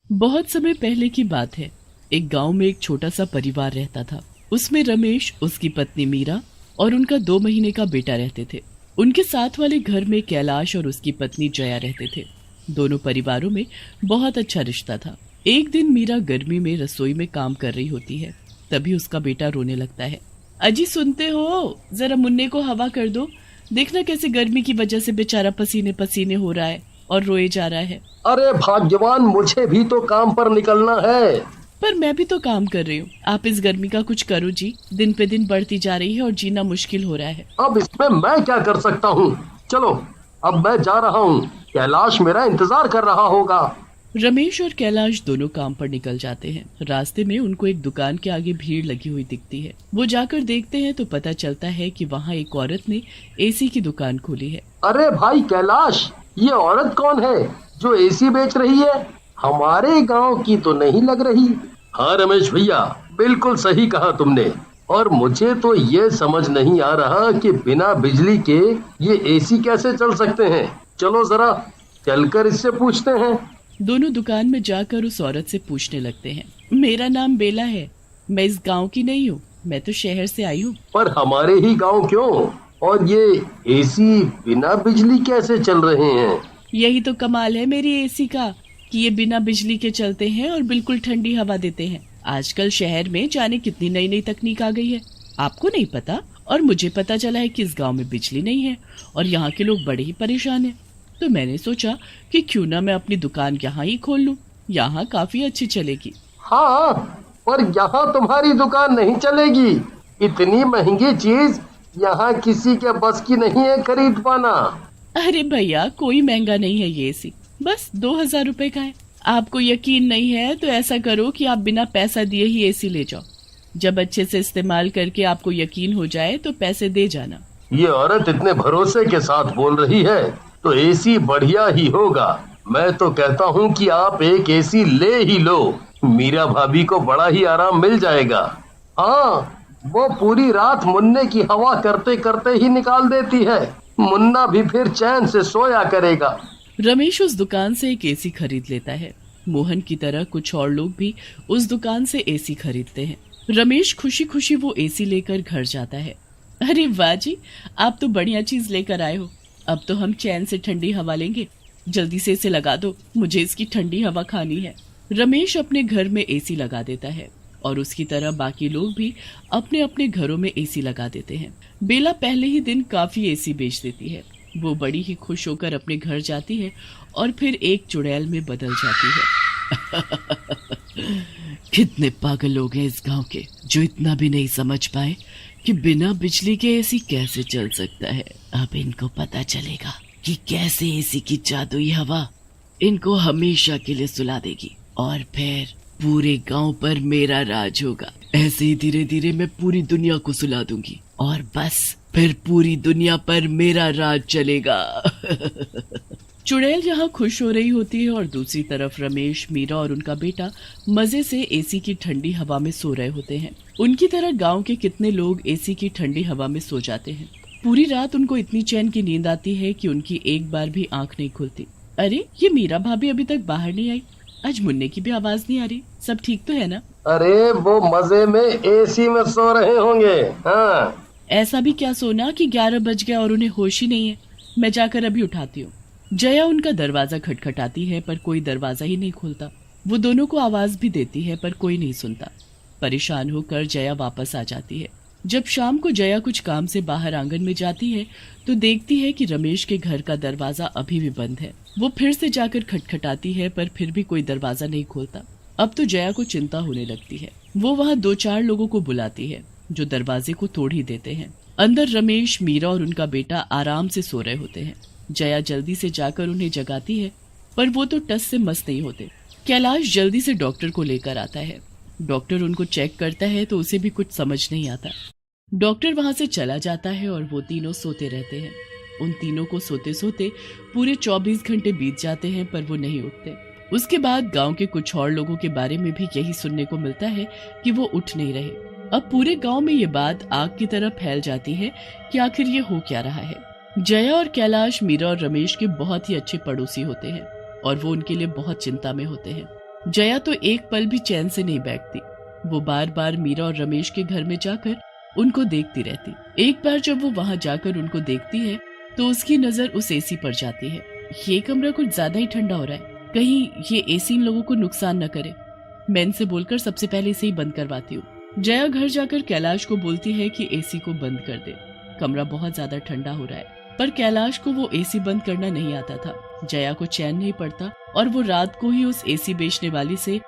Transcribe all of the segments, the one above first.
बहुत समय पहले की बात है। एक गांव में एक छोटा सा परिवार रहता था। उसमें रमेश, उसकी पत्नी मीरा और उनका 2 महीने का बेटा रहते थे। उनके साथ वाले घर में कैलाश और उसकी पत्नी जया रहते थे। दोनों परिवारों में बहुत अच्छा रिश्ता था। एक दिन मीरा गर्मी में रसोई में काम कर रही होती है, तभी उसका बेटा रोने लगता है। अजी सुनते हो, जरा मुन्ने को हवा कर दो। देखना कैसे गर्मी की वजह से बेचारा पसीने पसीने हो रहा है और रोए जा रहा है। अरे भाग्यवान, मुझे भी तो काम पर निकलना है। पर मैं भी तो काम कर रही हूँ। आप इस गर्मी का कुछ करो जी, दिन पे दिन बढ़ती जा रही है और जीना मुश्किल हो रहा है। अब इसमें मैं क्या कर सकता हूँ। चलो, अब मैं जा रहा हूँ। कैलाश मेरा इंतजार कर रहा होगा। रमेश और कैलाश दोनों काम पर निकल जाते हैं। रास्ते में उनको एक दुकान के आगे भीड़ लगी हुई दिखती है। वो जाकर देखते हैं तो पता चलता है कि वहाँ एक औरत ने एसी की दुकान खोली है। अरे भाई कैलाश, ये औरत कौन है जो एसी बेच रही है? हमारे गांव की तो नहीं लग रही। हाँ रमेश भैया, बिल्कुल सही कहा तुमने। और मुझे तो ये समझ नहीं आ रहा कि बिना बिजली के ये एसी कैसे चल सकते हैं। चलो जरा चलकर इससे पूछते हैं। दोनों दुकान में जाकर उस औरत से पूछने लगते हैं। मेरा नाम बेला है, मैं इस गांव की नहीं हूँ, मैं तो शहर से आई हूँ। पर हमारे ही गांव क्यों? और ये एसी बिना बिजली कैसे चल रहे हैं? यही तो कमाल है मेरी एसी का, कि ये बिना बिजली के चलते हैं और बिल्कुल ठंडी हवा देते हैं। आजकल शहर में जाने कितनी नई नई तकनीक आ गई है, आपको नहीं पता। और मुझे पता चला है कि इस गांव में बिजली नहीं है और यहाँ के लोग बड़े ही परेशान हैं। तो मैंने सोचा कि क्यों ना मैं अपनी दुकान यहाँ ही खोल लूं, यहाँ काफी अच्छी चलेगी। हाँ, पर यहाँ तुम्हारी दुकान नहीं चलेगी। इतनी महंगी चीज यहाँ किसी के बस की नहीं है खरीद पाना। अरे भैया, कोई महंगा नहीं है ये एसी, बस 2000 रुपए का है। आपको यकीन नहीं है तो ऐसा करो कि आप बिना पैसा दिए ही एसी ले जाओ। जब अच्छे से इस्तेमाल करके आपको यकीन हो जाए तो पैसे दे जाना। ये औरत इतने भरोसे के साथ बोल रही है तो एसी बढ़िया ही होगा। मैं तो कहता हूँ कि आप एक एसी ले ही लो। मीरा भाभी को बड़ा ही आराम मिल जाएगा। हाँ, वो पूरी रात मुन्ने की हवा करते करते ही निकाल देती है। मुन्ना भी फिर चैन से सोया करेगा। रमेश उस दुकान से एक एसी खरीद लेता है। मोहन की तरह कुछ और लोग भी उस दुकान से एसी खरीदते हैं। रमेश खुशी खुशी वो एसी लेकर घर जाता है। अरे वाह जी, आप तो बढ़िया चीज लेकर आए हो। अब तो हम चैन से ठंडी हवा लेंगे। जल्दी से इसे लगा दो, मुझे इसकी ठंडी हवा खानी है। रमेश अपने घर में एसी लगा देता है और उसकी तरह बाकी लोग भी अपने अपने घरों में एसी लगा देते हैं। बेला पहले ही दिन काफी एसी बेच देती है। वो बड़ी ही खुश होकर अपने घर जाती है और फिर एक चुड़ैल में बदल जाती है। कितने पागल लोग हैं इस गांव के जो इतना भी नहीं समझ पाए कि बिना बिजली के एसी कैसे चल सकता है। अब इनको पता चलेगा कि कैसे एसी की जादुई हवा इनको हमेशा के लिए सुला देगी और फिर पूरे गांव पर मेरा राज होगा। ऐसे ही धीरे धीरे मैं पूरी दुनिया को सुला दूंगी और बस फिर पूरी दुनिया पर मेरा राज चलेगा। चुड़ैल यहाँ खुश हो रही होती है और दूसरी तरफ रमेश, मीरा और उनका बेटा मजे से एसी की ठंडी हवा में सो रहे होते हैं। उनकी तरह गांव के कितने लोग एसी की ठंडी हवा में सो जाते हैं। पूरी रात उनको इतनी चैन की नींद आती है कि उनकी एक बार भी आंख नहीं खुलती। अरे, ये मीरा भाभी अभी तक बाहर नहीं आई। आज मुन्ने की भी आवाज नहीं आ रही। सब ठीक तो है ना? अरे वो मजे में एसी में सो रहे होंगे। हाँ, ऐसा भी क्या सोना कि 11 बज गया और उन्हें होश ही नहीं है। मैं जाकर अभी उठाती हूँ। जया उनका दरवाजा खटखटाती है पर कोई दरवाजा ही नहीं खुलता। वो दोनों को आवाज भी देती है पर कोई नहीं सुनता। परेशान होकर जया वापस आ जाती है। जब शाम को जया कुछ काम से बाहर आंगन में जाती है तो देखती है कि रमेश के घर का दरवाजा अभी भी बंद है। वो फिर से जाकर खटखटाती है पर फिर भी कोई दरवाजा नहीं खोलता। अब तो जया को चिंता होने लगती है। वो वहाँ 2-4 लोगों को बुलाती है जो दरवाजे को तोड़ ही देते हैं। अंदर रमेश, मीरा और उनका बेटा आराम से सो रहे होते हैं। जया जल्दी से जाकर उन्हें जगाती है पर वो तो टस से मस नहीं होते। कैलाश जल्दी से डॉक्टर को लेकर आता है। डॉक्टर उनको चेक करता है तो उसे भी कुछ समझ नहीं आता। डॉक्टर वहां से चला जाता है और वो तीनों सोते रहते हैं। उन तीनों को सोते सोते पूरे 24 घंटे बीत जाते हैं पर वो नहीं उठते। उसके बाद गांव के कुछ और लोगों के बारे में भी यही सुनने को मिलता है कि वो उठ नहीं रहे। अब पूरे गांव में ये बात आग की तरह फैल जाती है कि आखिर ये हो क्या रहा है। जया और कैलाश मीरा और रमेश के बहुत ही अच्छे पड़ोसी होते हैं और वो उनके लिए बहुत चिंता में होते हैं। जया तो एक पल भी चैन से नहीं बैठती। वो बार बार मीरा और रमेश के घर में जाकर उनको देखती रहती। एक बार जब वो वहां जाकर उनको देखती है तो उसकी नजर उस एसी पर जाती है। ये कमरा कुछ ज्यादा ही ठंडा हो रहा है, कहीं ये एसी इन लोगों को नुकसान न करे। मैं इनसे बोलकर सबसे पहले इसे ही बंद करवाती हूँ। जया घर जाकर कैलाश को बोलती है कि एसी को बंद कर दे, कमरा बहुत ज्यादा ठंडा हो रहा है। पर कैलाश को वो एसी बंद करना नहीं आता था। जया को चैन नहीं पड़ता और वो रात को ही उस एसी बेचने वाली से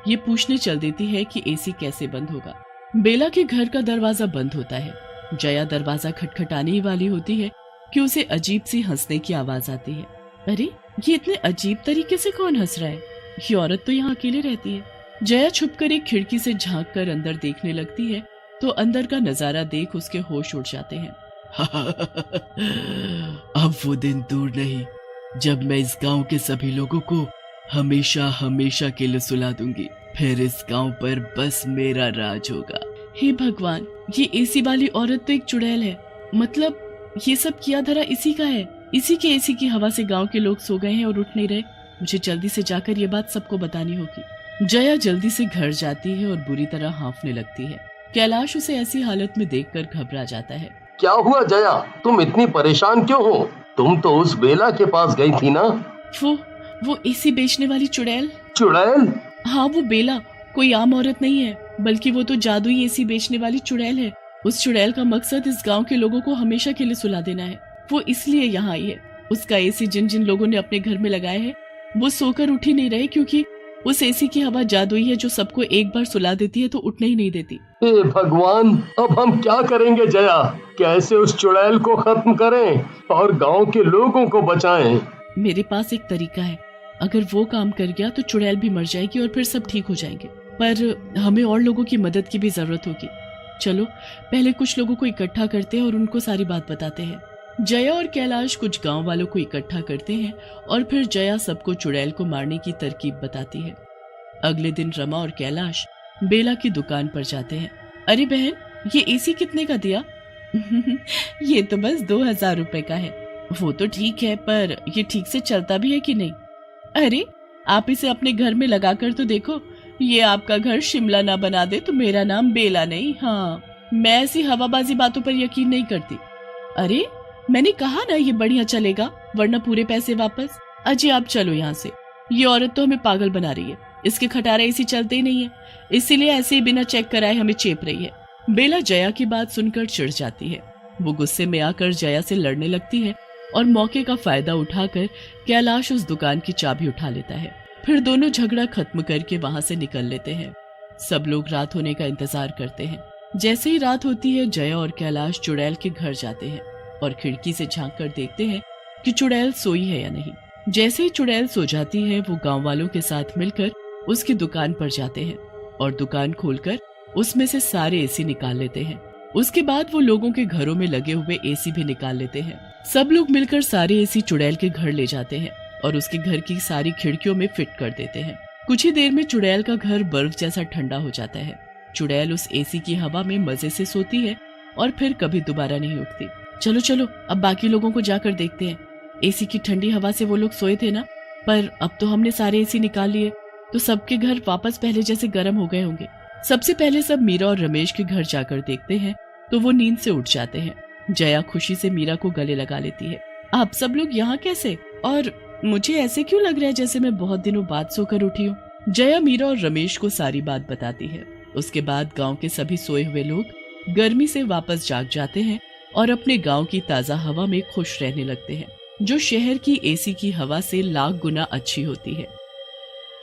ये पूछने चल देती है कि एसी कैसे बंद होगा। बेला के घर का दरवाजा बंद होता है। जया दरवाजा खटखटाने ही वाली होती है कि उसे अजीब सी हंसने की आवाज आती है। अरे ये इतने अजीब तरीके से कौन हंस रहा है? ये औरत तो यहाँ अकेले रहती है। जया छुपकर एक खिड़की से झांक कर अंदर देखने लगती है तो अंदर का नजारा देख उसके होश उड़ जाते हैं। अब वो दिन दूर नहीं जब मैं इस गांव के सभी लोगों को हमेशा हमेशा के लिए सुला दूंगी। फिर इस गांव पर बस मेरा राज होगा। हे भगवान, ये एसी वाली औरत तो एक चुड़ैल है। मतलब ये सब किया धरा इसी का है। इसी के एसी की हवा से गांव के लोग सो गए हैं और उठ नहीं रहे। मुझे जल्दी से जाकर ये बात सबको बतानी होगी। जया जल्दी से घर जाती है और बुरी तरह हांफने लगती है। कैलाश उसे ऐसी हालत में देखकर घबरा जाता है। क्या हुआ जया, तुम इतनी परेशान क्यों हो? तुम तो उस बेला के पास गई थी ना? वो एसी बेचने वाली चुड़ैल। चुड़ैल? हाँ, वो बेला कोई आम औरत नहीं है, बल्कि वो तो जादुई एसी बेचने वाली चुड़ैल है। उस चुड़ैल का मकसद इस गांव के लोगों को हमेशा के लिए सुला देना है। वो इसलिए यहाँ आई है। उसका एसी जिन जिन लोगों ने अपने घर में लगाया है वो सोकर उठ ही नहीं रहे, क्योंकि उस एसी की हवा जादुई है जो सबको एक बार सुला देती है तो उठने ही नहीं देती। हे भगवान, अब हम क्या करेंगे जया? कैसे उस चुड़ैल को खत्म करें और गांव के लोगों को बचाएं? मेरे पास एक तरीका है। अगर वो काम कर गया तो चुड़ैल भी मर जाएगी और फिर सब ठीक हो जाएंगे। पर हमें और लोगों की मदद की भी जरूरत होगी। चलो पहले कुछ लोगों को इकट्ठा करते हैं और उनको सारी बात बताते हैं। जया और कैलाश कुछ गांव वालों को इकट्ठा करते हैं और फिर जया सबको चुड़ैल को मारने की तरकीब बताती है। अगले दिन रमा और कैलाश बेला की दुकान पर जाते हैं। अरे बहन, ये एसी कितने का दिया? ये तो बस 2000 रुपए का है। वो तो ठीक है, पर ये ठीक से चलता भी है कि नहीं? अरे आप इसे अपने घर में लगा कर तो देखो। ये आपका घर शिमला ना बना दे तो मेरा नाम बेला नहीं। हाँ, मैं ऐसी हवाबाजी बातों पर यकीन नहीं करती। अरे मैंने कहा ना ये बढ़िया चलेगा, वरना पूरे पैसे वापस। अजय आप चलो यहाँ से। ये औरत तो हमें पागल बना रही है। इसके खटारा एसी चलते ही नहीं है, इसीलिए ऐसे ही बिना चेक कराए हमें चेप रही है। बेला जया की बात सुनकर चिढ़ जाती है। वो गुस्से में आकर जया से लड़ने लगती है और मौके का फायदा उठाकर कैलाश उस दुकान की चाबी उठा लेता है। फिर दोनों झगड़ा खत्म करके वहां से निकल लेते हैं। सब लोग रात होने का इंतजार करते हैं। जैसे ही रात होती है जया और कैलाश चुड़ैल के घर जाते हैं और खिड़की से झांक कर देखते हैं कि चुड़ैल सोई है या नहीं। जैसे ही चुड़ैल सो जाती है वो गांव वालों के साथ मिलकर उसकी दुकान पर जाते हैं और दुकान खोलकर उसमें से सारे एसी निकाल लेते हैं। उसके बाद वो लोगों के घरों में लगे हुए एसी भी निकाल लेते हैं। सब लोग मिलकर सारे एसी चुड़ैल के घर ले जाते हैं और उसके घर की सारी खिड़कियों में फिट कर देते हैं। कुछ ही देर में चुड़ैल का घर बर्फ जैसा ठंडा हो जाता है। चुड़ैल उस एसी की हवा में मजे से सोती है और फिर कभी दोबारा नहीं उठती। चलो चलो अब बाकी लोगों को जाकर देखते हैं। एसी की ठंडी हवा से वो लोग सोए थे ना, पर अब तो हमने सारे एसी निकाल लिए तो सबके घर वापस पहले जैसे गर्म हो गए होंगे। सबसे पहले सब मीरा और रमेश के घर जाकर देखते हैं तो वो नींद से उठ जाते हैं। जया खुशी से मीरा को गले लगा लेती है। आप सब लोग यहाँ कैसे? और मुझे ऐसे क्यों लग रहा है जैसे मैं बहुत दिनों बाद सोकर उठी हूँ? जया मीरा और रमेश को सारी बात बताती है। उसके बाद गांव के सभी सोए हुए लोग गर्मी से वापस जाग जाते हैं और अपने गांव की ताजा हवा में खुश रहने लगते हैं, जो शहर की एसी की हवा से लाख गुना अच्छी होती है।